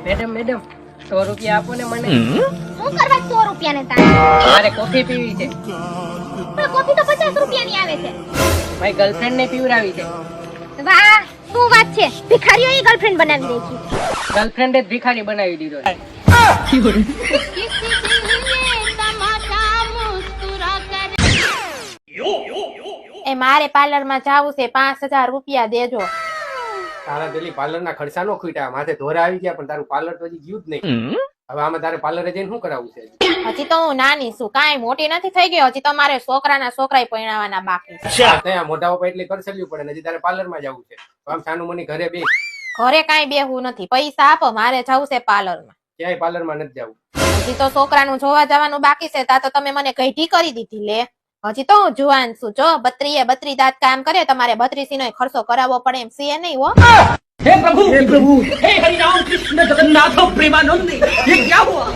Madam madam 100 રૂપિયા આપો ને મને. શું કરવા 100 રૂપિયા ને તારે? મારે કોફી પીવી છે. પણ કોફી તો 50 રૂપિયાની આવે છે. મારી ગર્લફ્રેન્ડ ને પીવડાવી છે. વાહ શું વાત છે, ભિખારીઓ એ ગર્લફ્રેન્ડ બનાવી દે છે. ગર્લફ્રેન્ડ જ ભિખારી બનાવી દીધો છે. એ મારે પાર્લર માં જાવું છે, 5000 રૂપિયા દેજો. તારા પેલી પાર્લર ના ખર્ચા નો ખૂટ્યા, માથે ધોરા આવી ગયા, પણ તારું પાર્લર તો હજી ગયું જ નહીં. હવે આમાં તારે પાર્લરે જઈને શું કરાવવું છે? હજી તો હું નાની છું, કાંઈ મોટી નથી થઈ ગઈ. હજી તો મારે છોકરાના છોકરાય પરણાવવાના બાકી છે. ત્યાં મોટા પપ્પા એટલી કરસલ્યું પડે ને, હજી તારે પાર્લર માં જવું છે. તો આમ સાનું મની ઘરે બે ઘરે કાંઈ બેહવું નથી, પૈસા આપો, મારે જવું છે પાર્લર માં. ક્યાંય પાર્લર માં નથી જવું. હજી તો છોકરાનું જોવા જવાનું બાકી છે. તા તો તમે મને કઈઢી કરી દીધી લે. હજી તો હું જુવાન છું. જો 32 દાંત કામ કરે, તમારે 32 નો ખર્ચો કરાવવો પડે એમ છે નહીં હો. हे प्रभु हे हरि राम कृष्ण जगन्नाथ प्रेमानंद ये क्या हुआ?